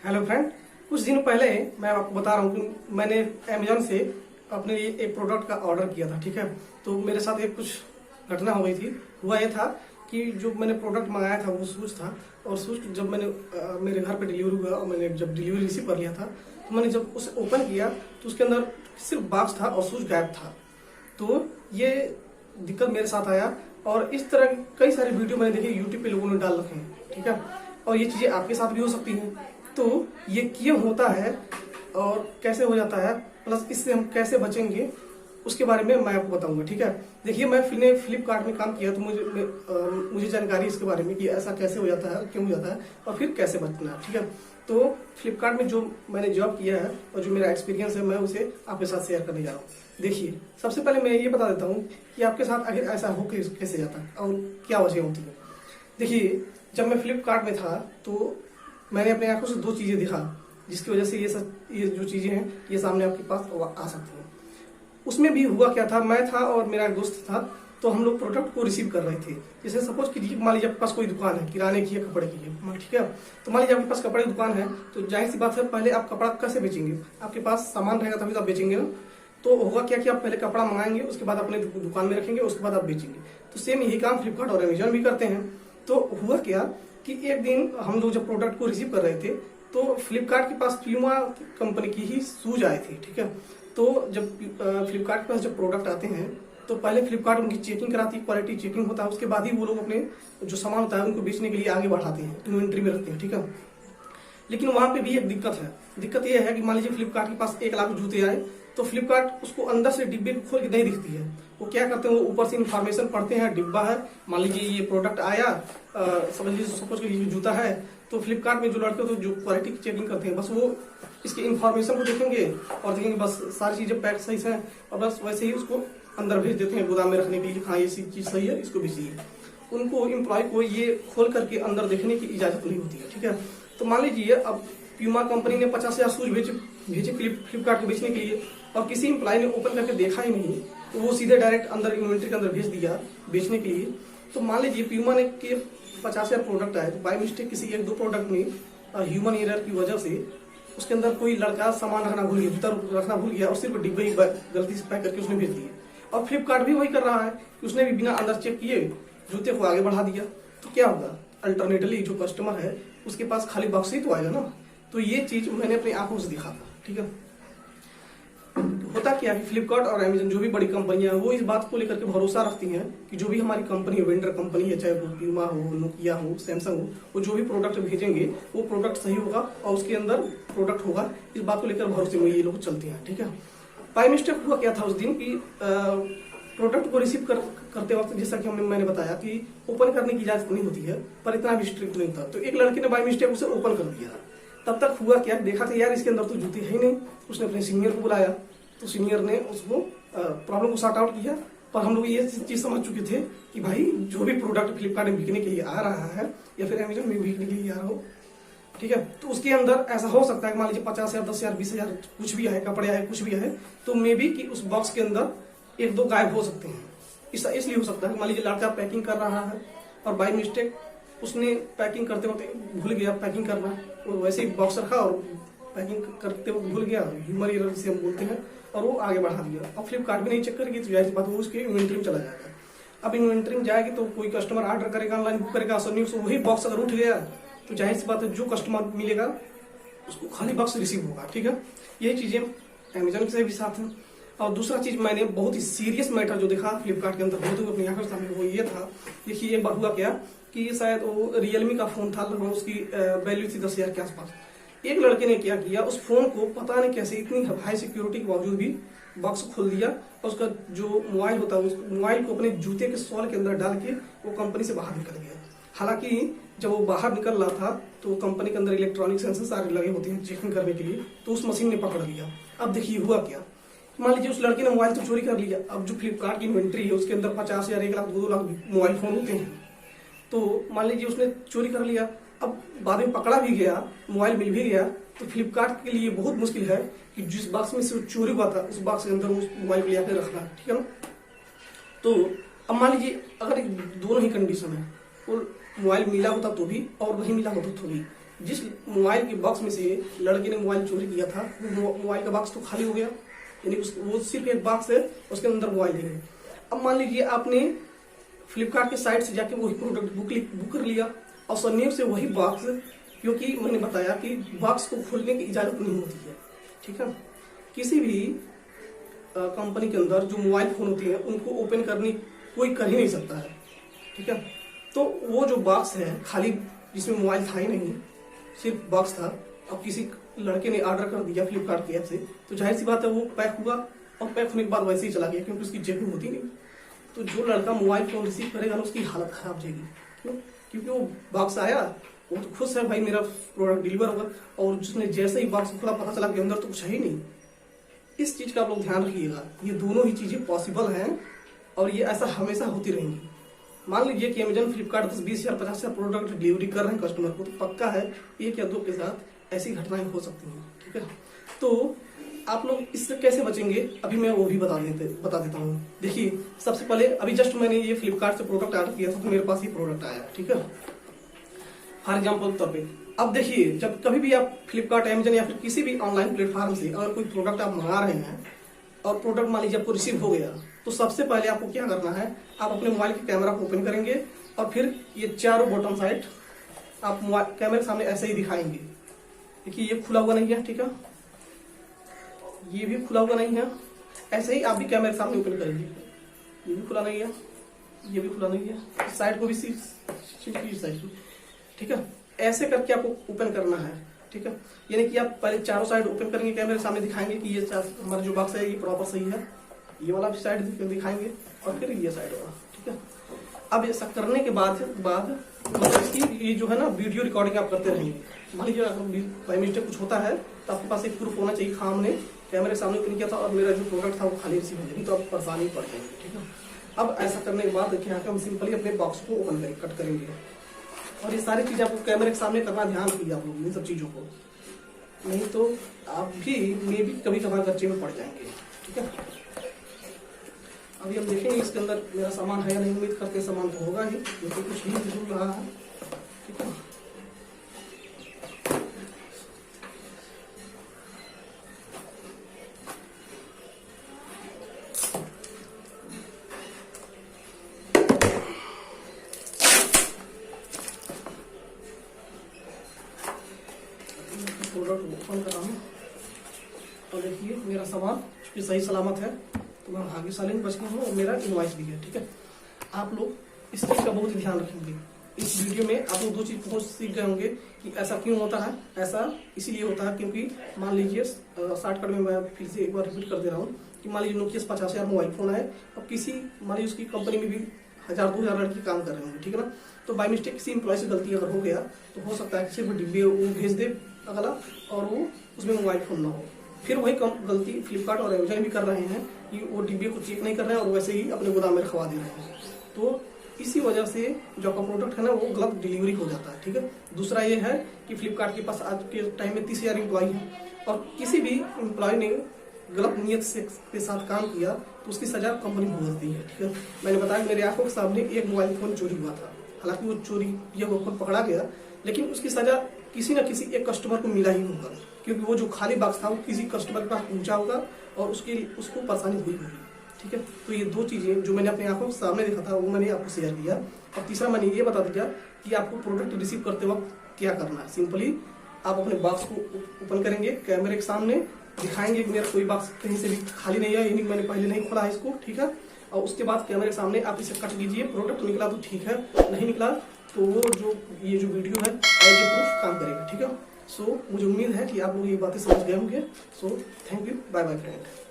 Hello friend, कुछ दिन पहले मैं आपको बता रहा हूँ कि मैंने अमेजोन से अपने लिए एक प्रोडक्ट का ऑर्डर किया था। ठीक है, तो मेरे साथ एक कुछ घटना हो गई थी। हुआ ये था कि जो मैंने प्रोडक्ट मंगाया था वो शूज था, और शूज जब मैंने मेरे घर पे डिलीवरी हुआ और मैंने जब डिलीवरी रिसीव कर लिया था तो मैंने जब उसे ओपन किया तो उसके अंदर सिर्फ बॉक्स था और शूज गायब था। तो ये दिक्कत मेरे साथ आया, और इस तरह कई सारे वीडियो मैंने देखे यूट्यूब पे लोगों ने डाल रखे हैं। ठीक है, और ये चीजें आपके साथ भी हो सकती हैं। तो ये क्यों होता है और कैसे हो जाता है, प्लस इससे हम कैसे बचेंगे, उसके बारे में मैं आपको बताऊंगा। ठीक है, देखिए मैंने फ्लिपकार्ट में काम किया तो मुझे जानकारी इसके बारे में कि ऐसा कैसे हो जाता है, क्यों हो जाता है और फिर कैसे बचना है। ठीक है, तो फ्लिपकार्ट में जो मैंने जॉब किया है और जो मेरा एक्सपीरियंस है मैं उसे आपके साथ शेयर करने जा रहा हूँ। देखिए, सबसे पहले मैं ये बता देता हूँ कि आपके साथ अगर ऐसा हो कैसे जाता है और क्या वजह होती है। देखिए, जब मैं फ्लिपकार्ट में था तो मैंने अपने आंखों से दो चीजें देखा जिसकी वजह से ये जो चीजें हैं ये सामने आपके पास आ सकती हैं। उसमें भी हुआ क्या था, मैं था और मेरा दोस्त था, तो हम लोग प्रोडक्ट को रिसीव कर रहे थे। जैसे सपोज कीजिए, मान लीजिए आपके पास कोई दुकान है, किराने की है, कपड़े की है। ठीक है, तो मान लीजिए आपके पास कपड़े की दुकान है, तो जाहिर सी बात है पहले आप कपड़ा कैसे बेचेंगे, आपके पास सामान रहेगा तभी तो आप बेचेंगे ना। तो होगा क्या कि आप पहले कपड़ा मंगाएंगे, उसके बाद अपने दुकान में रखेंगे, उसके बाद आप बेचेंगे। तो सेम यही काम फ्लिपकार्ट और अमेजोन भी करते हैं। तो हुआ क्या कि एक दिन हम लोग जब प्रोडक्ट को रिसीव कर रहे थे तो फ्लिपकार्ट के पास प्यूमा कंपनी की ही शूज आए थे। ठीक है, तो जब फ्लिपकार्ट के पास जब प्रोडक्ट आते हैं तो पहले फ्लिपकार्ट उनकी चेकिंग कराती है, क्वालिटी चेकिंग होता है, उसके बाद ही वो लोग अपने जो सामान होता है उनको बेचने के लिए आगे बढ़ाते हैं, इन्वेंट्री में रखते हैं। ठीक है, लेकिन वहां पे भी एक दिक्कत है। दिक्कत यह है कि मान लीजिए फ्लिपकार्ट के पास 1 लाख जूते आए तो फ्लिपकार्ट उसको अंदर से डिब्बे को खोल के नहीं दिखती है। वो क्या करते हैं, वो ऊपर से इन्फॉर्मेशन पढ़ते हैं, डिब्बा है, मान लीजिए ये प्रोडक्ट आया, समझ लीजिए सपोज ये जूता है, तो फ्लिपकार्ट में जो लड़के होते हैं जो क्वालिटी की चेकिंग करते हैं बस वो इसके इन्फॉर्मेशन को देखेंगे और देखेंगे बस सारी चीजें पैक सही से, और बस वैसे ही उसको अंदर भेज देते हैं गोदाम में रखने के लिए। हाँ, ये चीज सही है, इसको बेचिए। उनको एम्प्लॉय को ये खोल करके अंदर देखने की इजाजत नहीं होती है। ठीक है, तो मान लीजिए अब प्यूमा कंपनी ने 50,000 शूज भेजे फ्लिपकार्ट को बेचने के लिए, और किसी एम्प्लॉय ने ओपन करके देखा ही नहीं, तो वो सीधे डायरेक्ट अंदर इन्वेंट्री के अंदर भेज दिया बेचने के लिए। तो मान लीजिए प्यूमा ने के 50,000 प्रोडक्ट आए, तो बाय मिस्टेक किसी 1-2 प्रोडक्ट में ह्यूमन एरर की वजह से उसके अंदर कोई लड़का सामान रखना भूल गया, जूता रखना भूल गया और सिर्फ डिब्बे ही गलती से पैक करके उसने भेज दिया। और फ्लिपकार्ट भी वही कर रहा है कि उसने भी बिना अंदर चेक किए जूते को आगे बढ़ा दिया। तो क्या होगा, अल्टरनेटली जो कस्टमर है उसके पास खाली बॉक्स ही तो आएगा ना। तो ये चीज मैंने अपनी आंखों से देखा था। ठीक है, होता क्या है, फ्लिपकार्ट और अमेजन जो भी बड़ी कंपनियां हैं वो इस बात को लेकर के भरोसा रखती हैं कि जो भी हमारी कंपनी है, वेंडर कंपनी है, चाहे वो प्यूमा हो, नोकिया हो, सैमसंग हो, वो जो भी प्रोडक्ट भेजेंगे वो प्रोडक्ट सही होगा और उसके अंदर प्रोडक्ट होगा। इस बात को लेकर भरोसे में ये लोग चलते हैं। ठीक है, बाय मिस्टेक हुआ क्या था उस दिन की प्रोडक्ट को रिसीव करते वक्त, जैसा कि मैंने बताया कि ओपन करने की इजाजत नहीं होती है, पर इतना भी स्ट्रिक्ट नहीं था। तो एक लड़के ने बाय मिस्टेक उसे ओपन कर दिया। तब तक हुआ क्या, देखा था यार इसके अंदर तो जूते है ही नहीं। उसने अपने सीनियर को बुलाया, तो सीनियर ने उसको प्रॉब्लम को सॉर्ट आउट किया। पर हम लोग ये चीज समझ चुके थे कि भाई जो भी प्रोडक्ट फ्लिपकार्ट में बिकने के लिए आ रहा है या फिर अमेजन में बिकने के लिए आ रहा हो, ठीक है, तो उसके अंदर ऐसा हो सकता है मान लीजिए 50,000, 10,000, 20,000 कुछ भी आए, कपड़े आए, कुछ भी आए, तो मे बी कि उस बॉक्स के अंदर 1-2 गायब हो सकते हैं। इसलिए हो सकता है मान लीजिए लड़का पैकिंग कर रहा है और बाय मिस्टेक उसने पैकिंग करते वक्त भूल गया पैकिंग करना, और वैसे ही बॉक्स रखा और पैकिंग करते वक्त भूल गया, ह्यूमन एरर से हम बोलते हैं, और वो आगे बढ़ा दिया। अब फ्लिपकार्ट भी नहीं चेक करेगी तो जाहिर सी बात वो उसके इन्वेंट्री में चला जाएगा। अब इन्वेंट्री में जाएगी तो कोई कस्टमर ऑर्डर करेगा, ऑनलाइन बुक करेगा, वही बॉक्स अगर उठ गया तो जाहिर सी बात है जो कस्टमर मिलेगा उसको खाली बॉक्स रिसीव होगा। ठीक है, यही चीजें अमेजन से भी साथ है। और दूसरा चीज मैंने बहुत ही सीरियस मैटर जो देखा फ्लिपकार्ट के अंदर होते हुए अपनी आंखों के सामने, वो ये था। देखिए, एक बार हुआ क्या कि शायद वो रियलमी का फोन था, लगभग उसकी वैल्यू थी 10,000 के आसपास। एक लड़के ने क्या किया, उस फोन को पता नहीं कैसे इतनी हाई सिक्योरिटी के बावजूद भी बॉक्स खोल दिया और उसका जो मोबाइल होता है उस मोबाइल को अपने जूते के सॉल के अंदर डाल के वो कंपनी से बाहर निकल गया। हालांकि जब वो बाहर निकल रहा था तो कंपनी के अंदर इलेक्ट्रॉनिक सेंसर सारे लगे होते हैं चेकिंग करने के लिए, तो उस मशीन ने पकड़ लिया। अब देखिए हुआ क्या, मान लीजिए उस लड़के ने मोबाइल तो चोरी कर लिया। अब जो फ्लिपकार्ट की इन्वेंट्री है उसके अंदर 50,000, 1 लाख, 2 लाख मोबाइल फोन होते हैं। तो मान लीजिए उसने चोरी कर लिया, अब बाद में पकड़ा भी गया, मोबाइल मिल भी गया, तो फ्लिपकार्ट के लिए बहुत मुश्किल है कि जिस बॉक्स में से चोरी हुआ था उस बॉक्स के अंदर उस मोबाइल को लेकर रखना। ठीक है ना, तो अब मान लीजिए अगर दोनों ही कंडीशन है, और मोबाइल मिला होता तो भी और नहीं मिला होता तो भी, जिस मोबाइल के बॉक्स में से लड़के ने मोबाइल चोरी किया था, वो मोबाइल का बॉक्स तो खाली हो गया, यानी वो सिर्फ एक बॉक्स है, उसके अंदर मोबाइल नहीं है। अब मान लीजिए आपने फ्लिपकार्ट के साइट से जाके वही प्रोडक्ट बुक कर लिया और सन्नीव से वही बॉक्स, क्योंकि मैंने बताया कि बॉक्स को खोलने की इजाजत नहीं होती है, ठीक है। किसी भी कंपनी के अंदर जो मोबाइल फोन होती है उनको ओपन करनी कोई कर ही नहीं सकता है, ठीक है। तो वो जो बॉक्स है खाली, जिसमें मोबाइल था ही नहीं, सिर्फ बॉक्स था, अब किसी लड़के ने ऑर्डर कर दिया फ्लिपकार्ट की ऐप से, तो जाहिर सी बात है वो पैक हुआ और पैक होने के बाद वैसे ही चला गया, क्योंकि उसकी जेब में होती नहीं। तो जो लड़का मोबाइल फोन रिसीव करेगा ना, उसकी हालत खराब हो जाएगी। क्यों? क्योंकि वो बॉक्स आया, वो तो खुश है भाई मेरा प्रोडक्ट डिलीवर होगा, और जिसने जैसे ही बॉक्स खुला पता चला कि अंदर तो कुछ है ही नहीं। इस चीज का आप लोग ध्यान रखिएगा, ये दोनों ही चीजें पॉसिबल हैं और ये ऐसा हमेशा होती रहेंगी। मान लीजिए कि अमेजन, फ्लिपकार्ट 10, 20,000, 50,000 प्रोडक्ट डिलीवरी कर रहे हैं कस्टमर को, तो पक्का है एक या दो के साथ ऐसी घटनाएं हो सकती हैं, ठीक है। तो आप लोग इससे कैसे बचेंगे, अभी मैं वो भी बता देता हूँ। देखिए, सबसे पहले अभी जस्ट मैंने ये फ्लिपकार्ट से प्रोडक्ट ऑर्डर किया था, तो मेरे पास ये प्रोडक्ट आया, ठीक है, फॉर एग्जाम्पल तौर पे। अब देखिए, जब कभी भी आप फ्लिपकार्ट, अमेजन या फिर किसी भी ऑनलाइन प्लेटफॉर्म से अगर कोई प्रोडक्ट आप मंगा रहे हैं और प्रोडक्ट मान लीजिए आपको रिसीव हो गया, तो सबसे पहले आपको क्या करना है, आप अपने मोबाइल के कैमरा को ओपन करेंगे और फिर ये चारों बॉटम साइड आप कैमरे के सामने ऐसे ही दिखाएंगे। देखिए, ये खुला हुआ नहीं है, ठीक है, ये भी खुला हुआ नहीं है, ऐसे ही आप भी कैमरे के सामने ओपन करेंगे। ये भी खुला नहीं है, ये भी खुला नहीं है, इस साइड को भी साइड, ठीक है। ऐसे करके आपको ओपन करना है, ठीक है। यानी कि आप पहले चारों साइड ओपन करेंगे, कैमरे के सामने दिखाएंगे कि ये हमारा जो बॉक्स है ये प्रॉपर सही है, ये वाला भी साइड दिखाएंगे और फिर ये साइड होगा, ठीक है। अब ऐसा करने के बाद मतलब इसकी ये जो है ना वीडियो रिकॉर्डिंग आप करते रहेंगे। मान लीजिए अगर बाई मिस्टेक कुछ होता है तो आपके पास एक प्रूफ होना चाहिए, हाँ हमने कैमरे के सामने ओपन किया था और मेरा जो प्रोडक्ट था वो खाली रिसीव हो जाएगी, तो आप परेशानी पड़ जाएंगे, ठीक है। अब ऐसा करने के बाद देखिए, हम सिंपली अपने बॉक्स को ओपन करेंगे, कट करेंगे, और ये सारी चीजें आपको कैमरे के सामने करना, ध्यान रखिए आप लोग इन सब चीजों को, नहीं तो आप भी मे भी कभी कभार खर्चे में पड़ जाएंगे, ठीक है। अभी हम देखेंगे इसके अंदर मेरा सामान है या नहीं, उम्मीद करते सामान तो होगा ही, क्योंकि कुछ नहीं दिख रहा है, ठीक है। प्रोडक्ट ओपन कर रहा हूँ और देखिए मेरा सामान सही सलामत है, तो मैं भाग्यशाली बच गया हूँ और मेरा इनवॉइस भी है, ठीक है। आप लोग इस चीज का बहुत ही ध्यान रखेंगे। इस वीडियो में आप लोग दो चीज बहुत सीख गए होंगे कि ऐसा क्यों होता है। ऐसा इसीलिए होता है क्योंकि मान लीजिए शॉर्टकट में मैं फिर से एक बार रिपीट कर दे रहा हूँ कि मान लीजिए नोकिया 50,000 मोबाइल फोन है और किसी मान लीजिए उसकी कंपनी में भी 1,000-2,000 लड़के काम कर रहे होंगे, ठीक है ना। तो बाई मिस्टेक किसी एम्प्लॉय से गलती अगर हो गया तो हो सकता है कि सिर्फ डिब्बे वो भेज दे अगला और वो उसमें मोबाइल फोन ना हो। फिर वही गलती फ्लिपकार्ट और अमेजन भी कर रहे हैं कि वो डिब्बे को चेक नहीं कर रहे हैं और वैसे ही अपने गोदाम में रखवा दे रहे हैं। तो इसी वजह से जो आपका प्रोडक्ट है ना वो गलत डिलीवरी हो जाता है, ठीक है। दूसरा ये है कि फ्लिपकार्ट के पास आज के टाइम में 30,000 एम्प्लॉय हैं और किसी भी एम्प्लॉय ने गलत नियत के साथ काम किया तो उसकी सजा कंपनी भुगतती है, ठीक है। मैंने बताया मेरे आंखों के सामने एक मोबाइल फोन चोरी हुआ था, हालांकि वो चोरी किया वो खुद पकड़ा गया, लेकिन उसकी सजा किसी न किसी एक कस्टमर को मिला ही होगा, क्योंकि वो जो खाली बॉक्स था वो किसी कस्टमर के पास पहुंचा होगा और उसको परेशानी हुई होगी, ठीक है। तो ये दो चीजें जो मैंने अपने आंखों के सामने देखा था वो मैंने आपको शेयर किया। और तीसरा मैंने ये बता दिया कि आपको प्रोडक्ट रिसीव करते वक्त क्या करना है। सिंपली आप अपने बॉक्स को ओपन करेंगे, कैमरे के सामने दिखाएंगे कि मेरा कोई बॉक्स कहीं से भी खाली नहीं है, यानी मैंने पहले नहीं खोला है इसको, ठीक है। और उसके बाद कैमरे के सामने आप इसे कट कीजिए, प्रोडक्ट निकला तो ठीक है, नहीं निकला तो वो ये जो वीडियो है एज ए प्रूफ काम करेगा, ठीक है। सो मुझे उम्मीद है कि आप लोग ये बातें समझ गए होंगे। So thank you, bye bye friend.